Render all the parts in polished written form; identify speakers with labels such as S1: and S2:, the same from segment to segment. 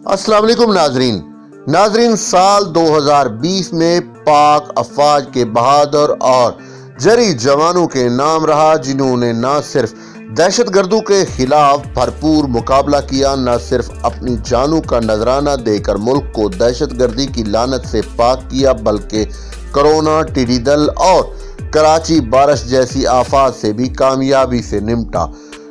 S1: السلام علیکم ناظرین سال 2020 میں پاک افواج کے بہادر اور جری جوانوں کے نام رہا، جنہوں نے نہ صرف دہشت گردوں کے خلاف بھرپور مقابلہ کیا، نہ صرف اپنی جانوں کا نذرانہ دے کر ملک کو دہشت گردی کی لعنت سے پاک کیا، بلکہ کرونا، ٹڈی دل اور کراچی بارش جیسی آفات سے بھی کامیابی سے نمٹا۔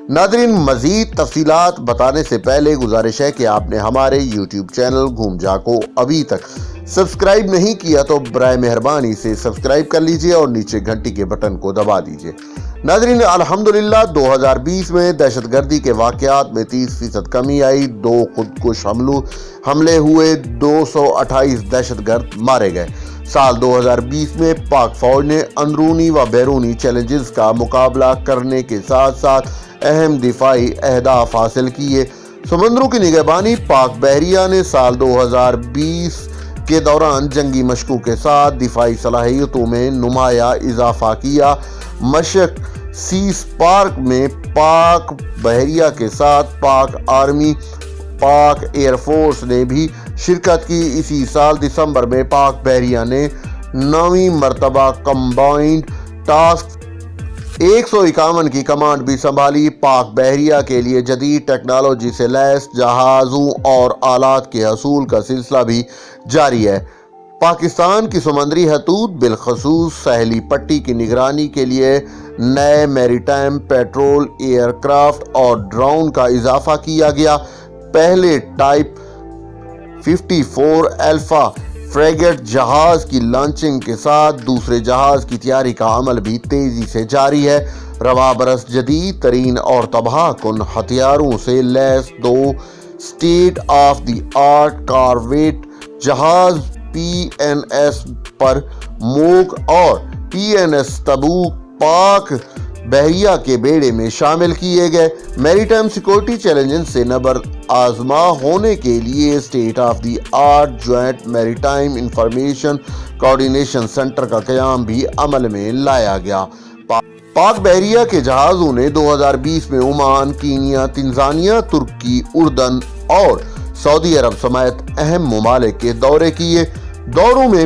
S1: ناظرین، مزید تفصیلات بتانے سے پہلے گزارش ہے کہ آپ نے ہمارے یوٹیوب چینل گھوم جا کو ابھی تک سبسکرائب نہیں کیا تو برائے مہربانی سے سبسکرائب کر لیجئے اور نیچے گھنٹی کے بٹن کو دبا دیجئے۔ ناظرین، الحمدللہ 2020 میں دہشت گردی کے واقعات میں 30% کمی آئی، 2 خودکش حملے ہوئے، 228 دہشت گرد مارے گئے۔ سال 2020 میں پاک فوج نے اندرونی و بیرونی چیلنجز کا مقابلہ کرنے کے ساتھ ساتھ اہم دفاعی اہداف حاصل کیے۔ سمندروں کی نگہبانی: پاک بحریہ نے سال 2020 کے دوران جنگی مشقوں کے ساتھ دفاعی صلاحیتوں میں نمایاں اضافہ کیا۔ مشق سیز پارک میں پاک بحریہ کے ساتھ پاک آرمی، پاک ایئر فورس نے بھی شرکت کی۔ اسی سال دسمبر میں پاک بحریہ نے 9ویں مرتبہ کمبائنڈ ٹاسک 151 کی کمانڈ بھی سنبھالی۔ پاک بحریہ کے لیے جدید ٹیکنالوجی سے لیس جہازوں اور آلات کے حصول کا سلسلہ بھی جاری ہے۔ پاکستان کی سمندری حدود، بالخصوص ساحلی پٹی کی نگرانی کے لیے نئے میری ٹائم پیٹرول ایئر کرافٹ اور ڈرون کا اضافہ کیا گیا۔ پہلے ٹائپ 54 الفا فریگیٹ جہاز کی لانچنگ کے ساتھ دوسرے جہاز کی تیاری کا عمل بھی تیزی سے جاری ہے۔ رواں برس جدید ترین اور تباہ کن ہتھیاروں سے لیس 2 state of the art corvette جہاز PNS پرموک اور PNS تبوک پاک بحریہ کے بیڑے میں شامل کیے گئے۔ میری ٹائم سیکورٹی چیلنجز سے نبرد آزما ہونے کے لیے state of the art joint میری ٹائم انفارمیشن کوارڈینیشن سینٹر کا قیام بھی عمل میں لایا گیا۔ پاک بحریہ کے جہازوں نے 2020 میں عمان، کینیا، تنزانیہ، ترکی، اردن اور سعودی عرب سمیت اہم ممالک کے دورے کیے۔ دوروں میں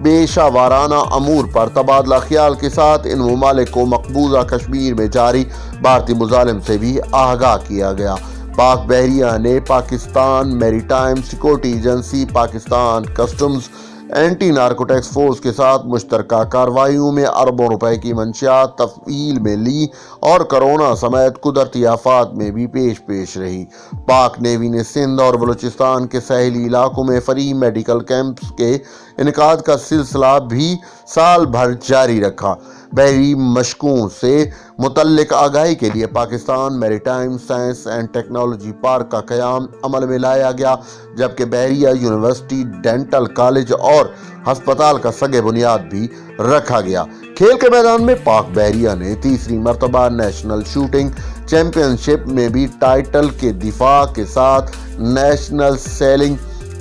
S1: پیشہ وارانہ امور پر تبادلہ خیال کے ساتھ ان ممالک کو مقبوضہ کشمیر میں جاری بھارتی مظالم سے بھی آگاہ کیا گیا۔ پاک بحریہ نے Pakistan maritime security agency, Pakistan customs, anti narcotics force کے ساتھ مشترکہ کارروائیوں میں اربوں روپے کی منشیات تفعیل میں لی اور کرونا سمیت قدرتی آفات میں بھی پیش رہی۔ پاک نیوی نے سندھ اور بلوچستان کے ساحلی علاقوں میں فری میڈیکل کیمپس کے انعقاد کا سلسلہ بھی سال بھر جاری رکھا۔ بحری مشقوں سے متعلق آگاہی کے لیے پاکستان میری time science and technology park کا قیام عمل میں لایا گیا، جبکہ بحریہ یونیورسٹی، ڈینٹل کالج اور ہسپتال کا سنگ بنیاد بھی رکھا گیا۔ کھیل کے میدان میں پاک بحریہ نے تیسری مرتبہ نیشنل شوٹنگ چیمپئن شپ میں بھی ٹائٹل کے دفاع کے ساتھ نیشنل سیلنگ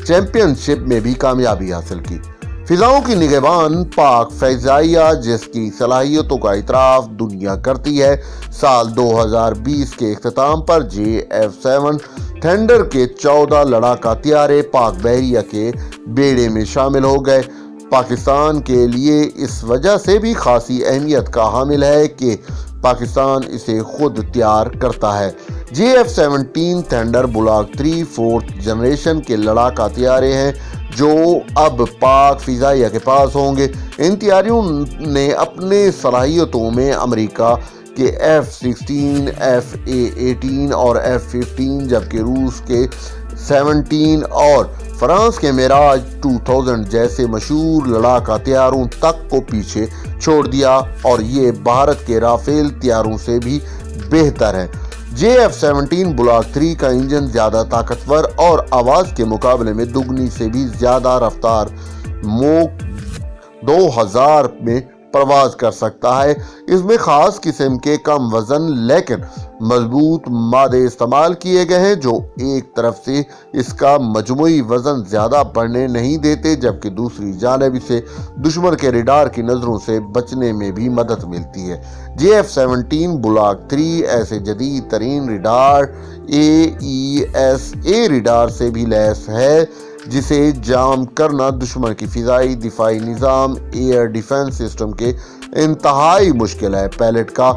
S1: چیمپئن شپ میں بھی کامیابی حاصل کی۔ فضاؤں کی نگہبان: پاک فضائیہ، جس کی صلاحیتوں کا اعتراف دنیا کرتی ہے، سال 2020 کے اختتام پر JF-7 تھنڈر کے 14 لڑاکا طیارے پاک بحریہ کے بیڑے میں شامل ہو گئے۔ پاکستان کے لیے اس وجہ سے بھی خاصی اہمیت کا حامل ہے کہ پاکستان اسے خود تیار کرتا ہے۔ JF-17 thunder block 3 4th generation کے لڑاکا طیارے ہیں جو اب پاک فضائیہ کے پاس ہوں گے۔ ان طیاروں نے اپنے صلاحیتوں میں امریکہ کے F-16، F/A-18 اور F-15، جبکہ روس کے 17 اور فرانس کے میراج 2000 جیسے مشہور لڑاکا طیاروں تک کو پیچھے چھوڑ دیا، اور یہ بھارت کے رافیل طیاروں سے بھی بہتر ہے۔ JF-17 بلاک 3 کا انجن زیادہ طاقتور اور آواز کے مقابلے میں دگنی سے بھی زیادہ رفتار موک 2000 میں پرواز کر سکتا ہے۔ اس میں خاص قسم کے کم وزن لیکن مضبوط مادے استعمال کیے گئے ہیں جو ایک طرف سے اس کا مجموعی وزن زیادہ بڑھنے نہیں دیتے جبکہ دوسری جانب اسے دشمن کے ریڈار کی نظروں سے بچنے میں بھی مدد ملتی ہے۔ JF-17 بلاک 3 ایسے جدید ترین ریڈار AESA ریڈار سے بھی لیس ہے جسے جام کرنا دشمن کی فضائی دفاعی نظام ایئر ڈیفنس سسٹم کے انتہائی مشکل ہے۔ پیلٹ کا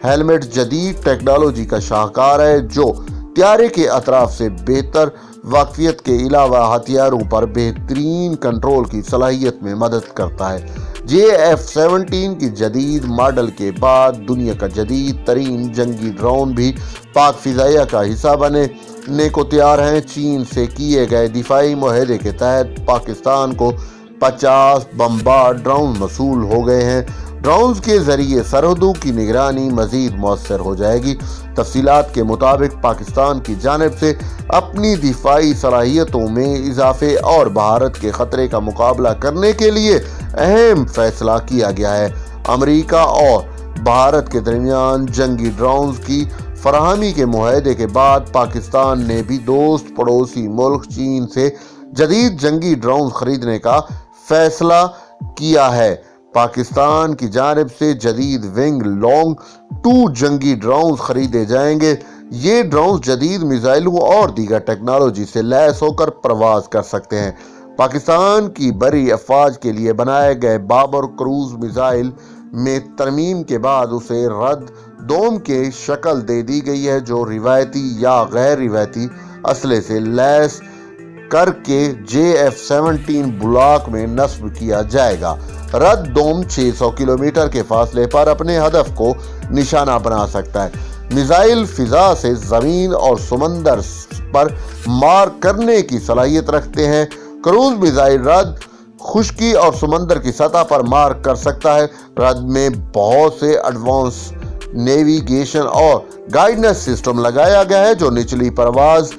S1: ہیلمٹ جدید ٹیکنالوجی کا شاہکار ہے جو طیارے کے اطراف سے بہتر واقفیت کے علاوہ ہتھیاروں پر بہترین کنٹرول کی صلاحیت میں مدد کرتا ہے۔ JF-17 کی جدید ماڈل کے بعد دنیا کا جدید ترین جنگی ڈرون بھی پاک فضائیہ کا حصہ بننے کو تیار ہیں۔ چین سے کیے گئے دفاعی معاہدے کے تحت پاکستان کو 50 بمبارڈ ڈرون موصول ہو گئے ہیں۔ ڈرونز کے ذریعے سرحدوں کی نگرانی مزید مؤثر ہو جائے گی۔ تفصیلات کے مطابق پاکستان کی جانب سے اپنی دفاعی صلاحیتوں میں اضافے اور بھارت کے خطرے کا مقابلہ کرنے کے لیے اہم فیصلہ کیا گیا ہے۔ امریکہ اور بھارت کے درمیان جنگی ڈرونز کی فراہمی کے معاہدے کے بعد پاکستان نے بھی دوست پڑوسی ملک چین سے جدید جنگی ڈرونز خریدنے کا فیصلہ کیا ہے۔ پاکستان کی جانب سے جدید ونگ لانگ 2 جنگی ڈرونز خریدے جائیں گے۔ یہ ڈرونز جدید میزائلوں اور دیگر ٹیکنالوجی سے لیس ہو کر پرواز کر سکتے ہیں۔ پاکستان کی بری افواج کے لیے بنائے گئے بابر کروز میزائل میں ترمیم کے بعد اسے رد دوم کی شکل دے دی گئی ہے جو روایتی یا غیر روایتی اسلحے سے لیس کر کے JF-17 بلاک میں نصب کیا جائے گا۔ رد دوم 600 کلومیٹر کے فاصلے پر اپنے ہدف کو نشانہ بنا سکتا ہے۔ میزائل فضا سے زمین اور سمندر پر مار کرنے کی صلاحیت رکھتے ہیں۔ کروز میزائل رد خشکی اور سمندر کی سطح پر مار کر سکتا ہے۔ رد میں بہت سے ایڈوانس نیویگیشن اور گائیڈنس سسٹم لگایا گیا ہے جو نچلی پرواز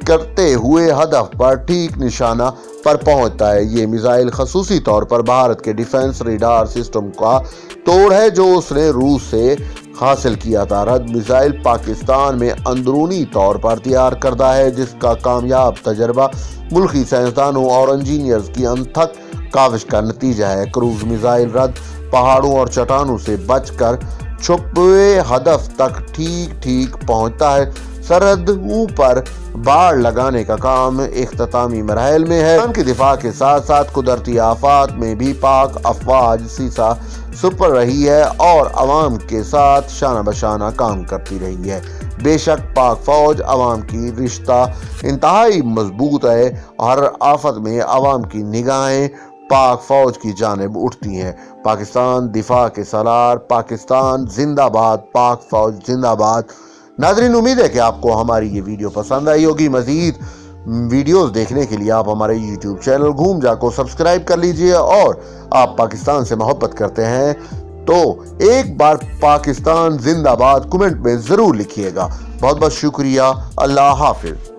S1: کرتے ہوئے ہدف پر ٹھیک نشانہ پر پہنچتا ہے۔ یہ میزائل خصوصی طور پر بھارت کے ڈیفنس ریڈار سسٹم کا توڑ ہے جو اس نے روس سے حاصل کیا تھا۔ رد میزائل پاکستان میں اندرونی طور پر تیار کردہ ہے جس کا کامیاب تجربہ ملکی سائنسدانوں اور انجینئرز کی انتھک کاوش کا نتیجہ ہے۔ کروز میزائل رد پہاڑوں اور چٹانوں سے بچ کر چھپے ہدف تک ٹھیک پہنچتا ہے۔ سرحدوں پر باڑ لگانے کا کام اختتامی مراحل میں ہے۔ پاکستان کی دفاع کے ساتھ ساتھ قدرتی آفات میں بھی پاک افواج سیسا سپر رہی ہے اور عوام کے ساتھ شانہ بشانہ کام کرتی رہی ہے۔ بے شک پاک فوج عوام کی رشتہ انتہائی مضبوط ہے۔ ہر آفت میں عوام کی نگاہیں پاک فوج کی جانب اٹھتی ہیں۔ پاکستان دفاع کے سالار، پاکستان زندہ باد، پاک فوج زندہ باد۔ ناظرین، امید ہے کہ آپ کو ہماری یہ ویڈیو پسند آئی ہوگی۔ مزید ویڈیوز دیکھنے کے لیے آپ ہمارے YouTube چینل گھوم جا کو سبسکرائب کر لیجئے، اور آپ پاکستان سے محبت کرتے ہیں تو ایک بار پاکستان زندہ باد کمنٹ میں ضرور لکھیے گا۔ بہت بہت شکریہ۔ اللہ حافظ۔